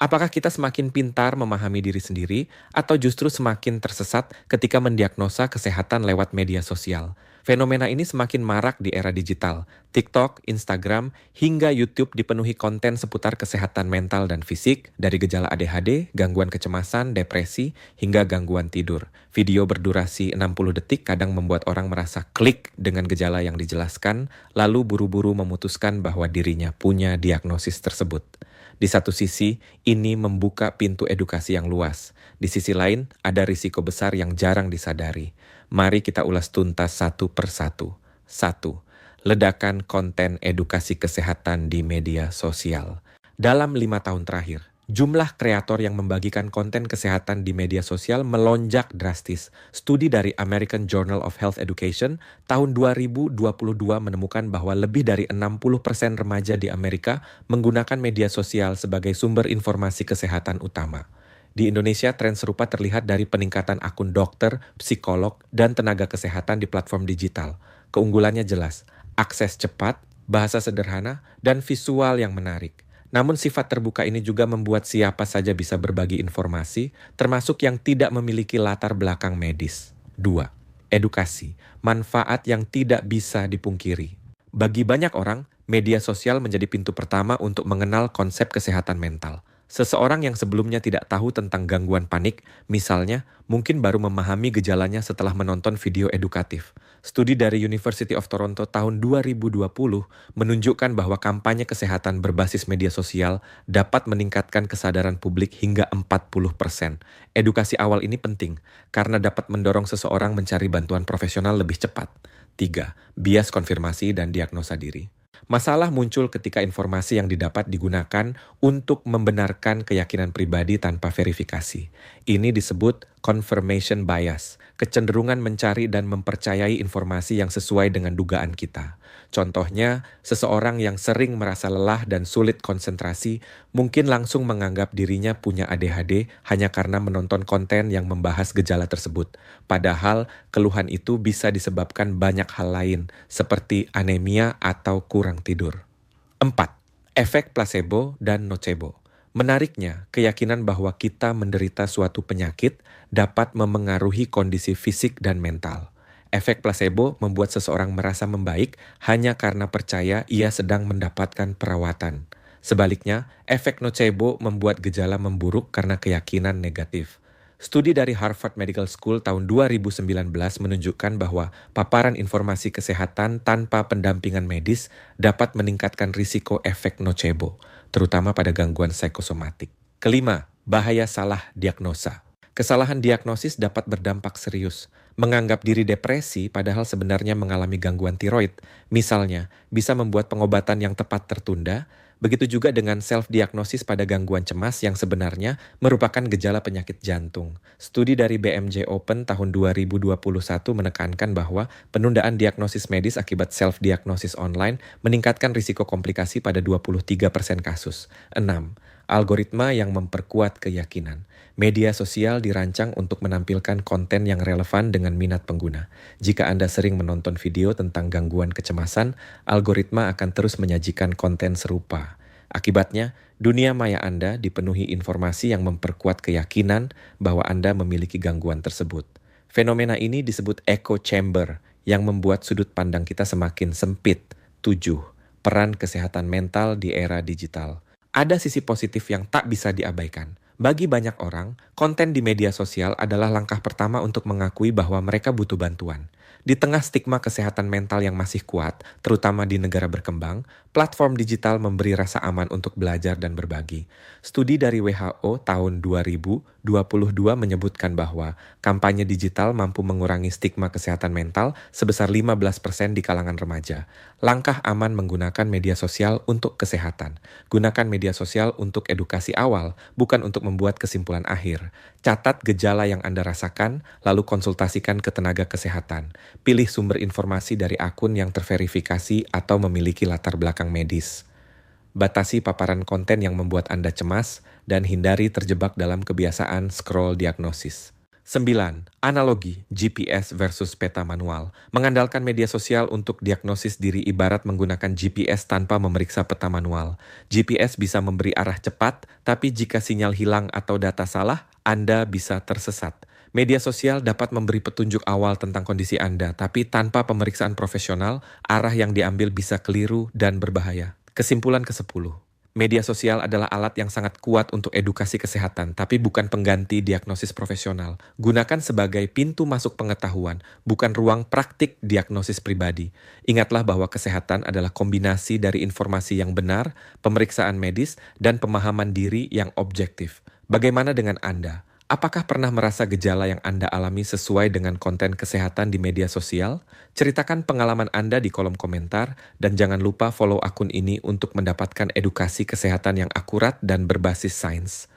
Apakah kita semakin pintar memahami diri sendiri atau justru semakin tersesat ketika mendiagnosa kesehatan lewat media sosial? Fenomena ini semakin marak di era digital. TikTok, Instagram, hingga YouTube dipenuhi konten seputar kesehatan mental dan fisik, dari gejala ADHD, gangguan kecemasan, depresi, hingga gangguan tidur. Video berdurasi 60 detik kadang membuat orang merasa klik dengan gejala yang dijelaskan, lalu buru-buru memutuskan bahwa dirinya punya diagnosis tersebut. Di satu sisi, ini membuka pintu edukasi yang luas. Di sisi lain, ada risiko besar yang jarang disadari. Mari kita ulas tuntas satu persatu. 1. Ledakan konten edukasi kesehatan di media sosial. Dalam 5 tahun terakhir, jumlah kreator yang membagikan konten kesehatan di media sosial melonjak drastis. Studi dari American Journal of Health Education tahun 2022 menemukan bahwa lebih dari 60% remaja di Amerika menggunakan media sosial sebagai sumber informasi kesehatan utama. Di Indonesia, tren serupa terlihat dari peningkatan akun dokter, psikolog, dan tenaga kesehatan di platform digital. Keunggulannya jelas, akses cepat, bahasa sederhana, dan visual yang menarik. Namun sifat terbuka ini juga membuat siapa saja bisa berbagi informasi, termasuk yang tidak memiliki latar belakang medis. 2. Edukasi, manfaat yang tidak bisa dipungkiri. Bagi banyak orang, media sosial menjadi pintu pertama untuk mengenal konsep kesehatan mental. Seseorang yang sebelumnya tidak tahu tentang gangguan panik, misalnya, mungkin baru memahami gejalanya setelah menonton video edukatif. Studi dari University of Toronto tahun 2020 menunjukkan bahwa kampanye kesehatan berbasis media sosial dapat meningkatkan kesadaran publik hingga 40%. Edukasi awal ini penting karena dapat mendorong seseorang mencari bantuan profesional lebih cepat. 3. Bias konfirmasi dan diagnosa diri. Masalah muncul ketika informasi yang didapat digunakan untuk membenarkan keyakinan pribadi tanpa verifikasi. Ini disebut confirmation bias, kecenderungan mencari dan mempercayai informasi yang sesuai dengan dugaan kita. Contohnya, seseorang yang sering merasa lelah dan sulit konsentrasi mungkin langsung menganggap dirinya punya ADHD hanya karena menonton konten yang membahas gejala tersebut. Padahal, keluhan itu bisa disebabkan banyak hal lain, seperti anemia atau kurang tidur. 4. Efek placebo dan nocebo. Menariknya, keyakinan bahwa kita menderita suatu penyakit dapat memengaruhi kondisi fisik dan mental. Efek placebo membuat seseorang merasa membaik hanya karena percaya ia sedang mendapatkan perawatan. Sebaliknya, efek nocebo membuat gejala memburuk karena keyakinan negatif. Studi dari Harvard Medical School tahun 2019 menunjukkan bahwa paparan informasi kesehatan tanpa pendampingan medis dapat meningkatkan risiko efek nocebo, terutama pada gangguan psikosomatik. 5. Bahaya salah diagnosa. Kesalahan diagnosis dapat berdampak serius. Menganggap diri depresi padahal sebenarnya mengalami gangguan tiroid, misalnya, bisa membuat pengobatan yang tepat tertunda. Begitu juga dengan self-diagnosis pada gangguan cemas yang sebenarnya merupakan gejala penyakit jantung. Studi dari BMJ Open tahun 2021 menekankan bahwa penundaan diagnosis medis akibat self-diagnosis online meningkatkan risiko komplikasi pada 23% kasus. 6. Algoritma yang memperkuat keyakinan. Media sosial dirancang untuk menampilkan konten yang relevan dengan minat pengguna. Jika Anda sering menonton video tentang gangguan kecemasan, algoritma akan terus menyajikan konten serupa. Akibatnya, dunia maya Anda dipenuhi informasi yang memperkuat keyakinan bahwa Anda memiliki gangguan tersebut. Fenomena ini disebut echo chamber yang membuat sudut pandang kita semakin sempit. 7. Peran kesehatan mental di era digital. Ada sisi positif yang tak bisa diabaikan. Bagi banyak orang, konten di media sosial adalah langkah pertama untuk mengakui bahwa mereka butuh bantuan. Di tengah stigma kesehatan mental yang masih kuat, terutama di negara berkembang, platform digital memberi rasa aman untuk belajar dan berbagi. Studi dari WHO tahun 2022 menyebutkan bahwa kampanye digital mampu mengurangi stigma kesehatan mental sebesar 15% di kalangan remaja. Langkah aman menggunakan media sosial untuk kesehatan. Gunakan media sosial untuk edukasi awal, bukan untuk membuat kesimpulan akhir. Catat gejala yang Anda rasakan, lalu konsultasikan ke tenaga kesehatan. Pilih sumber informasi dari akun yang terverifikasi atau memiliki latar belakang medis. Batasi paparan konten yang membuat Anda cemas dan hindari terjebak dalam kebiasaan scroll diagnosis. 9. Analogi GPS versus peta manual. Mengandalkan media sosial untuk diagnosis diri ibarat menggunakan GPS tanpa memeriksa peta manual. GPS bisa memberi arah cepat, tapi jika sinyal hilang atau data salah, Anda bisa tersesat. Media sosial dapat memberi petunjuk awal tentang kondisi Anda, tapi tanpa pemeriksaan profesional, arah yang diambil bisa keliru dan berbahaya. Kesimpulan ke-10. Media sosial adalah alat yang sangat kuat untuk edukasi kesehatan, tapi bukan pengganti diagnosis profesional. Gunakan sebagai pintu masuk pengetahuan, bukan ruang praktik diagnosis pribadi. Ingatlah bahwa kesehatan adalah kombinasi dari informasi yang benar, pemeriksaan medis, dan pemahaman diri yang objektif. Bagaimana dengan Anda? Apakah pernah merasa gejala yang Anda alami sesuai dengan konten kesehatan di media sosial? Ceritakan pengalaman Anda di kolom komentar, dan jangan lupa follow akun ini untuk mendapatkan edukasi kesehatan yang akurat dan berbasis sains.